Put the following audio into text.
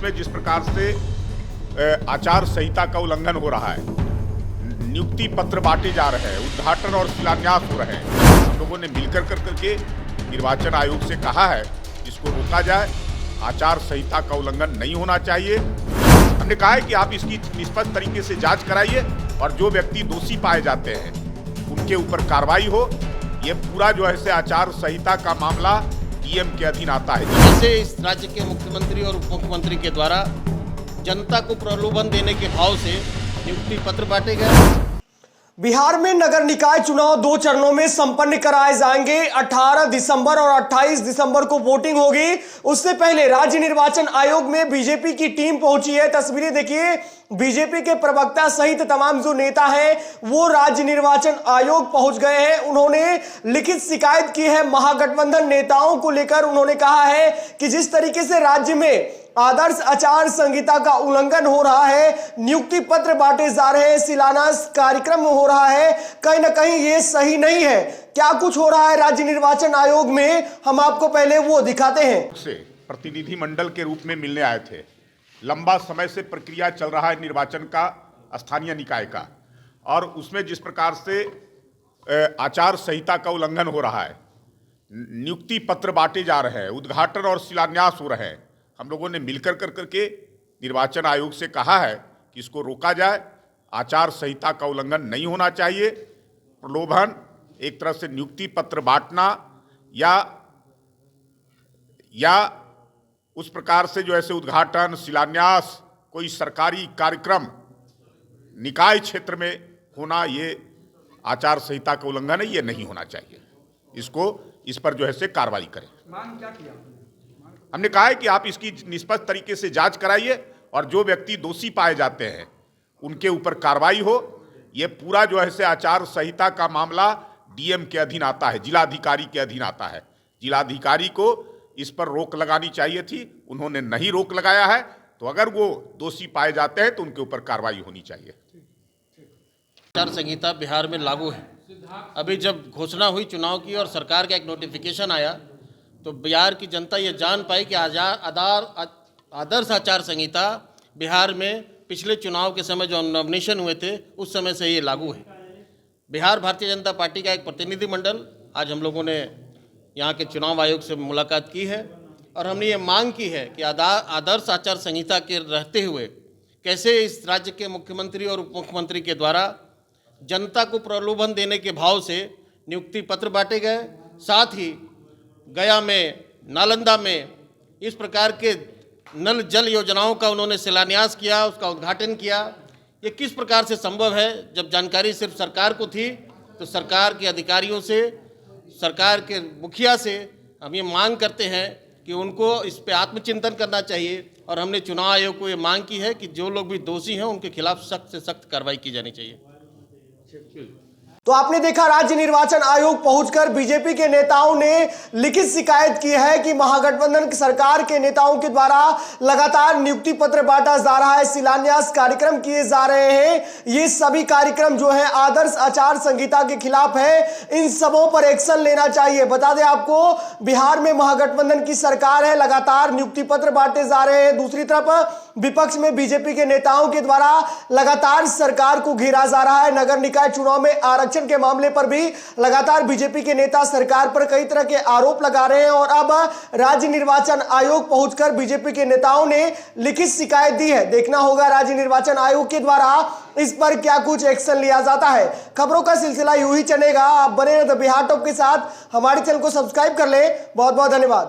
उसमें जिस प्रकार से आचार संहिता का उल्लंघन हो रहा है, नियुक्ति पत्र बांटे जा रहे हैं, उद्घाटन और शिलान्यास हो रहे हैं, हम लोगों ने मिलकर करके निर्वाचन आयोग से कहा है इसको रोका जाए। आचार संहिता का उल्लंघन नहीं होना चाहिए। हमने कहा है कि आप इसकी निष्पक्ष तरीके से जांच कराइए और जो व्यक्ति दोषी पाए जाते हैं उनके ऊपर कार्रवाई हो। ये पूरा जो है से आचार संहिता का मामला डीएम के अधीन आता है। जैसे इस राज्य के मुख्यमंत्री और उप मुख्यमंत्री के द्वारा जनता को प्रलोभन देने के भाव से नियुक्ति पत्र बांटे गए। बिहार में नगर निकाय चुनाव 2 चरणों में संपन्न कराए जाएंगे। 18 दिसंबर और 28 दिसंबर को वोटिंग होगी। उससे पहले राज्य निर्वाचन आयोग में बीजेपी की टीम पहुंची है। तस्वीरें देखिए, बीजेपी के प्रवक्ता सहित तमाम जो नेता हैं वो राज्य निर्वाचन आयोग पहुंच गए हैं। उन्होंने लिखित शिकायत की है महागठबंधन नेताओं को लेकर। उन्होंने कहा है कि जिस तरीके से राज्य में आदर्श आचार संहिता का उल्लंघन हो रहा है, नियुक्ति पत्र बांटे जा रहे हैं, शिलान्यास कार्यक्रम हो रहा है, कहीं ना कहीं ये सही नहीं है। क्या कुछ हो रहा है राज्य निर्वाचन आयोग में, हम आपको पहले वो दिखाते हैं। से प्रतिनिधि मंडल के रूप में मिलने आए थे। लंबा समय से प्रक्रिया चल रहा है निर्वाचन का, स्थानीय निकाय का, और उसमें जिस प्रकार से आचार संहिता का उल्लंघन हो रहा है, नियुक्ति पत्र बांटे जा रहे हैं, उद्घाटन और शिलान्यास हो रहे हैं, हम लोगों ने मिलकर करके निर्वाचन आयोग से कहा है कि इसको रोका जाए। आचार संहिता का उल्लंघन नहीं होना चाहिए। प्रलोभन, एक तरह से नियुक्ति पत्र बांटना या उस प्रकार से जो ऐसे उद्घाटन, शिलान्यास, कोई सरकारी कार्यक्रम निकाय क्षेत्र में होना, ये आचार संहिता का उल्लंघन है, ये नहीं होना चाहिए। इस पर जो है से कार्रवाई करें। मांग क्या किया? हमने कहा है कि आप इसकी निष्पक्ष तरीके से जांच कराइए और जो व्यक्ति दोषी पाए जाते हैं उनके ऊपर कार्रवाई हो। ये पूरा जो है से आचार संहिता का मामला डीएम के अधीन आता है, जिलाधिकारी के अधीन आता है। जिलाधिकारी को इस पर रोक लगानी चाहिए थी, उन्होंने नहीं रोक लगाया है, तो अगर वो दोषी पाए जाते हैं तो उनके ऊपर कार्रवाई होनी चाहिए। आचार संहिता बिहार में लागू है। अभी जब घोषणा हुई चुनाव की और सरकार का एक नोटिफिकेशन आया तो बिहार की जनता ये जान पाई कि आदर्श आचार संहिता बिहार में पिछले चुनाव के समय जो नॉमिनेशन हुए थे उस समय से ये लागू है। बिहार भारतीय जनता पार्टी का एक प्रतिनिधि मंडल आज हम लोगों ने यहाँ के चुनाव आयोग से मुलाकात की है और हमने ये मांग की है कि आदर्श आचार संहिता के रहते हुए कैसे इस राज्य के मुख्यमंत्री और उप मुख्यमंत्री के द्वारा जनता को प्रलोभन देने के भाव से नियुक्ति पत्र बांटे गए। साथ ही गया में, नालंदा में इस प्रकार के नल जल योजनाओं का उन्होंने शिलान्यास किया, उसका उद्घाटन किया। ये किस प्रकार से संभव है? जब जानकारी सिर्फ सरकार को थी तो सरकार के अधिकारियों से, सरकार के मुखिया से हम ये मांग करते हैं कि उनको इस पे आत्मचिंतन करना चाहिए और हमने चुनाव आयोग को ये मांग की है कि जो लोग भी दोषी हैं उनके खिलाफ सख्त से सख्त कार्रवाई की जानी चाहिए। तो आपने देखा, राज्य निर्वाचन आयोग पहुंचकर बीजेपी के नेताओं ने लिखित शिकायत की है कि महागठबंधन की सरकार के नेताओं के द्वारा लगातार नियुक्ति पत्र बांटा जा रहा है, शिलान्यास कार्यक्रम किए जा रहे हैं। ये सभी कार्यक्रम जो है आदर्श आचार संहिता के खिलाफ है। इन सबों पर एक्शन लेना चाहिए। बता दें आपको, बिहार में महागठबंधन की सरकार है, लगातार नियुक्ति पत्र बांटे जा रहे हैं। दूसरी तरफ विपक्ष में बीजेपी के नेताओं के द्वारा लगातार सरकार को घेरा जा रहा है। नगर निकाय चुनाव में आरक्षण के मामले पर भी लगातार बीजेपी के नेता सरकार पर कई तरह के आरोप लगा रहे हैं और अब राज्य निर्वाचन आयोग पहुंचकर बीजेपी के नेताओं ने लिखित शिकायत दी है। देखना होगा राज्य निर्वाचन आयोग के द्वारा इस पर क्या कुछ एक्शन लिया जाता है। खबरों का सिलसिला यूं ही चलेगा। आप बने रहे बिहार टॉप के साथ, हमारे चैनल को सब्सक्राइब कर ले। बहुत बहुत धन्यवाद।